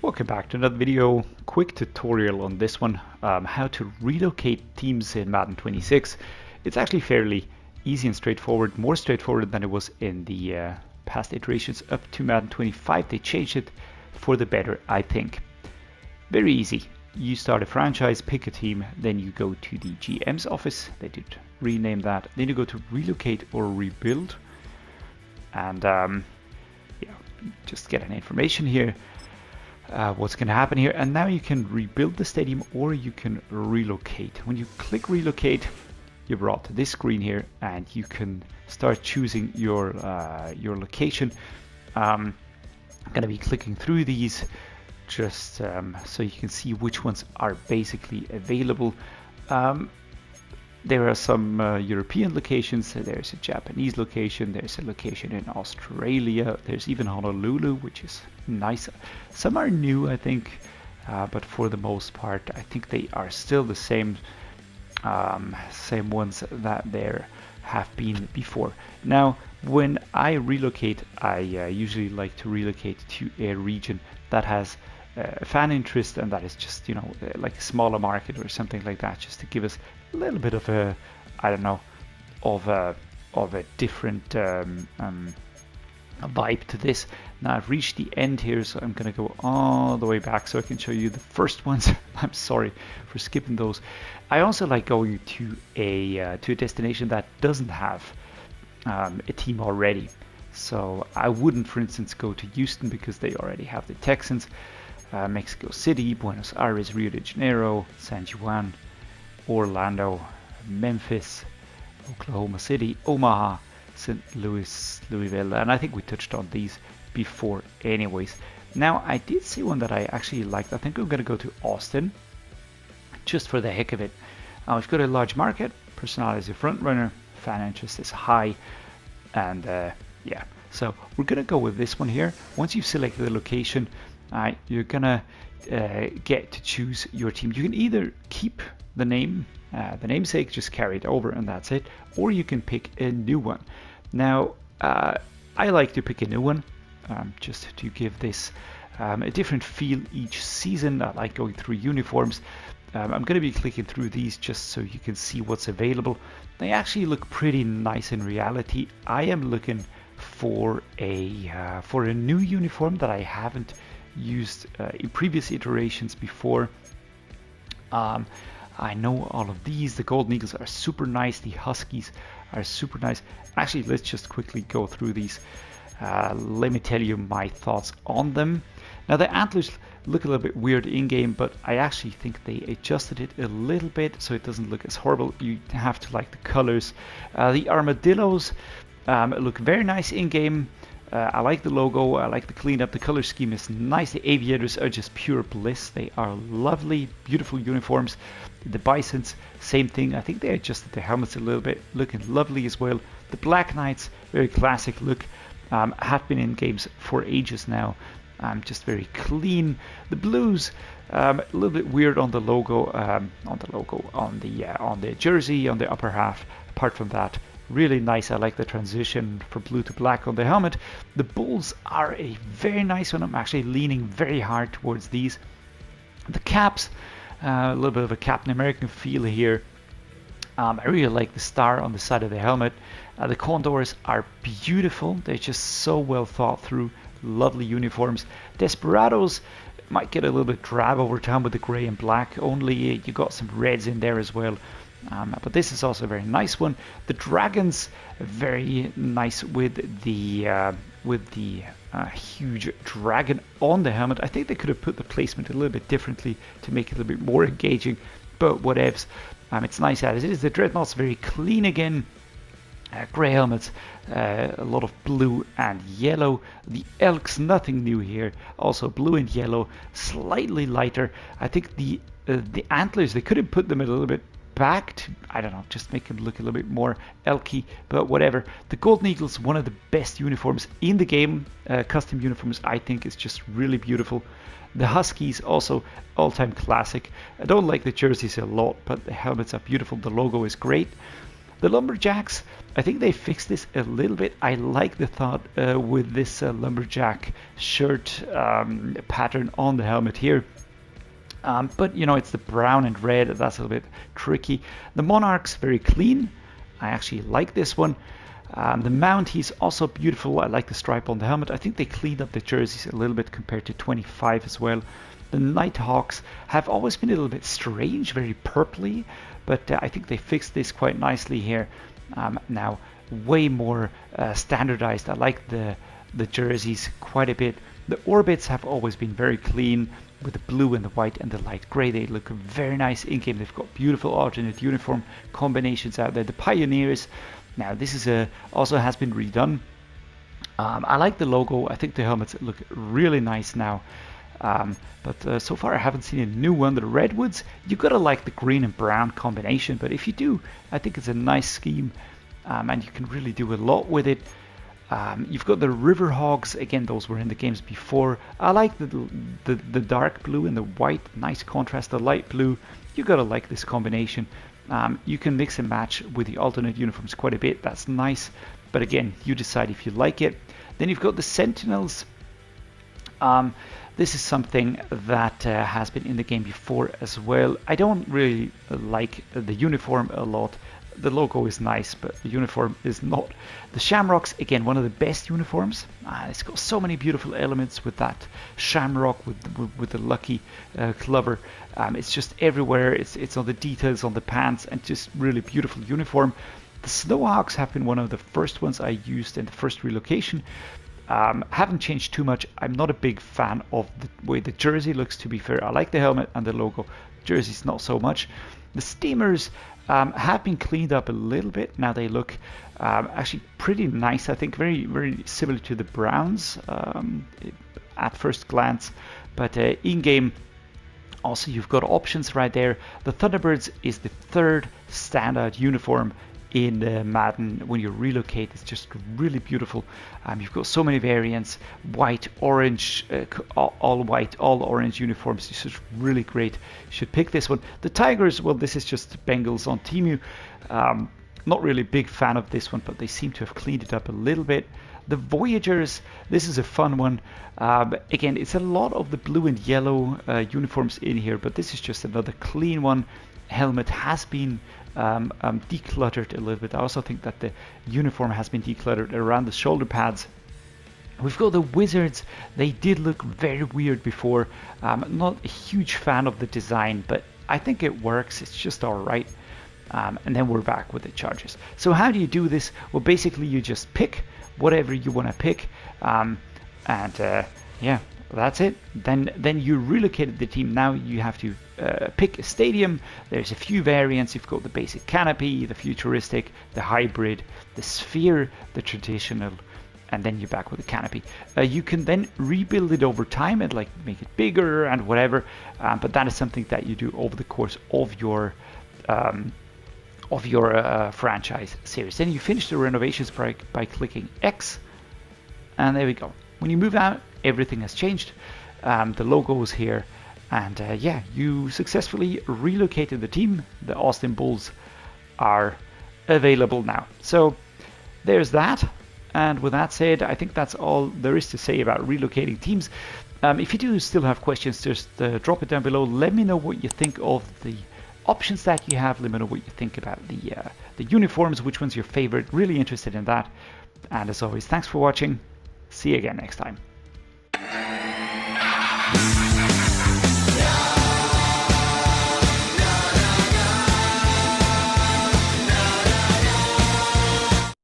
Welcome back to another video. Quick tutorial on this one, how to relocate teams in Madden 26. It's actually fairly easy and straightforward, more straightforward than it was in the past iterations up to Madden 25. They changed it for the better, I think. Very easy. You start a franchise, pick a team, then you go to the GM's office. They did rename that. Then you go to relocate or rebuild, and just get an information here. What's going to happen here, and now you can rebuild the stadium or you can relocate. When you click relocate, you're brought to this screen here, and you can start choosing your location. I'm going to be clicking through these just so you can see which ones are basically available. There are some European locations. There's a Japanese location, there's a location in Australia, there's even Honolulu, which is nice. Some are new, I think, but for the most part I think they are still the same ones that there have been before. Now when I relocate, I usually like to relocate to a region that has fan interest, and that is just, you know, like a smaller market or something like that, just to give us a little bit of a, I don't know, of a different vibe to this. Now I've reached the end here, so I'm gonna go all the way back so I can show you the first ones. I'm sorry for skipping those. I also like going to a destination that doesn't have a team already. So I wouldn't, for instance, go to Houston because they already have the Texans. Mexico City, Buenos Aires, Rio de Janeiro, San Juan, Orlando, Memphis, Oklahoma City, Omaha, St. Louis, Louisville, and I think we touched on these before anyways. Now I did see one that I actually liked. I think I'm going to go to Austin just for the heck of it. We've got a large market, personality is a front runner, fan interest is high, and yeah, so we're going to go with this one here. Once you've selected the location, you're gonna get to choose your team. You can either keep the name, the namesake, just carry it over and that's it, or you can pick a new one. Now I like to pick a new one just to give this a different feel each season. I like going through uniforms. I'm going to be clicking through these just so you can see what's available. They actually look pretty nice in reality. I am looking for a new uniform that I haven't used in previous iterations before. I know all of these. The Golden Eagles are super nice. The Huskies are super nice. Actually, let's just quickly go through these. Let me tell you my thoughts on them. Now the antlers look a little bit weird in game, but I actually think they adjusted it a little bit so it doesn't look as horrible. You have to like the colors. The armadillos look very nice in game. I like the logo, I like the cleanup, the color scheme is nice. The aviators are just pure bliss. They are lovely, beautiful uniforms. The bisons, same thing. I think they adjusted the helmets a little bit, looking lovely as well. The Black Knights, very classic look, have been in games for ages now. Just very clean. The blues, a little bit weird on the logo, on the jersey, on the upper half. Apart from that, really nice. I like the transition from blue to black on the helmet. The bulls are a very nice one. I'm actually leaning very hard towards these. The caps, a little bit of a Captain American feel here. I really like the star on the side of the helmet. The condors are beautiful. They're just so well thought through. Lovely uniforms. Desperados might get a little bit drab over time with the gray and black. Only you got some reds in there as well. But this is also a very nice one. The dragons, very nice with the huge dragon on the helmet. I think they could have put the placement a little bit differently to make it a little bit more engaging, but whatevs. It's nice as it is. The dreadnoughts very clean again. Grey helmets, a lot of blue and yellow. The elks, nothing new here. Also blue and yellow, slightly lighter. I think the antlers, they could have put them a little bit back to, I don't know, just make them look a little bit more elky, but whatever. The Golden Eagles, one of the best uniforms in the game. Custom uniforms, I think, is just really beautiful. The Huskies, also all-time classic. I don't like the jerseys a lot, but the helmets are beautiful. The logo is great. The lumberjacks, I think they fixed this a little bit. I like the thought with this lumberjack shirt pattern on the helmet here. But you know, it's the brown and red, that's a little bit tricky. The monarch's very clean. I actually like this one. The Mounties also beautiful. I like the stripe on the helmet. I think they cleaned up the jerseys a little bit compared to 25 as well. The Nighthawks have always been a little bit strange, very purpley, but I think they fixed this quite nicely here. Now, way more standardized. I like the jerseys quite a bit. The orbits have always been very clean with the blue and the white and the light gray. They look very nice in game. They've got beautiful alternate uniform combinations out there. The Pioneers, now this is also has been redone. I like the logo. I think the helmets look really nice now. But so far I haven't seen a new one. The Redwoods, you gotta like the green and brown combination, but if you do, I think it's a nice scheme, and you can really do a lot with it. You've got the Riverhogs, again, those were in the games before. I like the dark blue and the white, nice contrast. The light blue, you gotta like this combination. You can mix and match with the alternate uniforms quite a bit, that's nice, but again, you decide if you like it. Then you've got the Sentinels. This is something that has been in the game before as well. I don't really like the uniform a lot. The logo is nice, but the uniform is not. The Shamrocks, again, one of the best uniforms. It's got so many beautiful elements with that shamrock, with the lucky clover. It's just everywhere. It's on the details on the pants, and just really beautiful uniform. The Snowhawks have been one of the first ones I used in the first relocation. Haven't changed too much. I'm not a big fan of the way the jersey looks, to be fair. I like the helmet and the logo. Jersey's not so much. The Steamers have been cleaned up a little bit. Now they look actually pretty nice. I think very, very similar to the Browns at first glance. But in-game, also you've got options right there. The Thunderbirds is the third standout uniform in Madden. When you relocate, it's just really beautiful. You've got so many variants, white, orange, all white, all orange uniforms. It's just really great. You should pick this one. The Tigers, well, this is just Bengals on Temu. Not really a big fan of this one, but they seem to have cleaned it up a little bit. The Voyagers, this is a fun one. Again, it's a lot of the blue and yellow uniforms in here, but this is just another clean one. Helmet has been decluttered a little bit. I also think that the uniform has been decluttered around the shoulder pads. We've got the Wizards. They did look very weird before. Not a huge fan of the design, but I think it works. It's just alright. And then we're back with the Chargers. So how do you do this? Well, basically you just pick whatever you want to pick, yeah, that's it. Then you relocated the team. Now you have to pick a stadium. There's a few variants. You've got the basic canopy, the futuristic, the hybrid, the sphere, the traditional, and then you're back with the canopy. You can then rebuild it over time and like make it bigger and whatever, but that is something that you do over the course of your franchise series. Then you finish the renovations by clicking X, and there we go. When you move out, everything has changed. The logo is here, and yeah, you successfully relocated the team. The Austin Bulls are available now. So there's that. And with that said, I think that's all there is to say about relocating teams. If you do still have questions, just drop it down below. Let me know what you think of the options that you have. Let me know what you think about the uniforms, which one's your favorite. Really interested in that. And as always, thanks for watching. See you again next time.